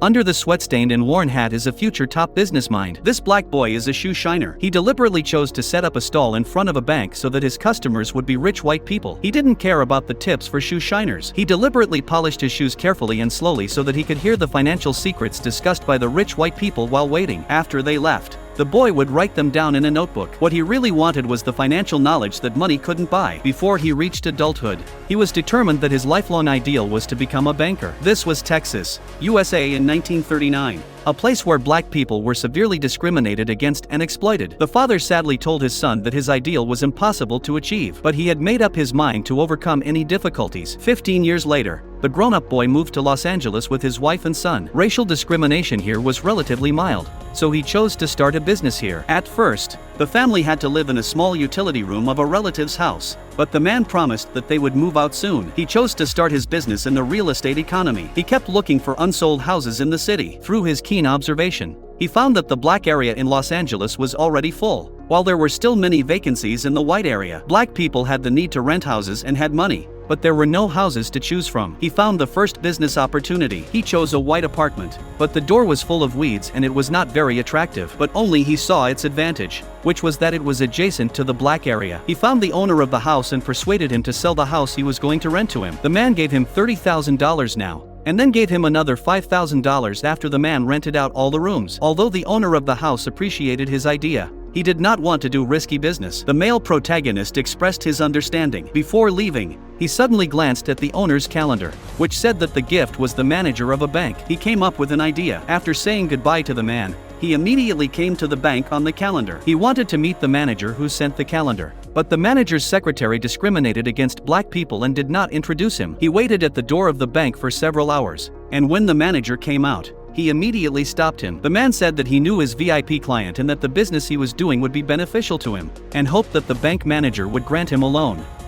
Under the sweat-stained and worn hat is a future top business mind. This black boy is a shoe shiner. He deliberately chose to set up a stall in front of a bank so that his customers would be rich white people. He didn't care about the tips for shoe shiners. He deliberately polished his shoes carefully and slowly so that he could hear the financial secrets discussed by the rich white people while waiting. After they left, the boy would write them down in a notebook. What he really wanted was the financial knowledge that money couldn't buy. Before he reached adulthood, he was determined that his lifelong ideal was to become a banker. This was Texas, USA in 1939. A place where black people were severely discriminated against and exploited. The father sadly told his son that his ideal was impossible to achieve, but he had made up his mind to overcome any difficulties. 15 years later, the grown-up boy moved to Los Angeles with his wife and son. Racial discrimination here was relatively mild, so he chose to start a business here. At first, the family had to live in a small utility room of a relative's house, but the man promised that they would move out soon. He chose to start his business in the real estate economy. He kept looking for unsold houses in the city. Through his keen observation, he found that the black area in Los Angeles was already full, while there were still many vacancies in the white area. Black people had the need to rent houses and had money, but there were no houses to choose from. He found the first business opportunity. He chose a white apartment, but the door was full of weeds and it was not very attractive. But only he saw its advantage, which was that it was adjacent to the black area. He found the owner of the house and persuaded him to sell the house he was going to rent to him. The man gave him $30,000 now, and then gave him another $5,000 after the man rented out all the rooms. Although the owner of the house appreciated his idea, he did not want to do risky business. The male protagonist expressed his understanding. Before leaving, he suddenly glanced at the owner's calendar, which said that the gift was the manager of a bank. He came up with an idea. After saying goodbye to the man, he immediately came to the bank on the calendar. He wanted to meet the manager who sent the calendar, but the manager's secretary discriminated against black people and did not introduce him. He waited at the door of the bank for several hours, and when the manager came out, he immediately stopped him. The man said that he knew his VIP client and that the business he was doing would be beneficial to him, and hoped that the bank manager would grant him a loan.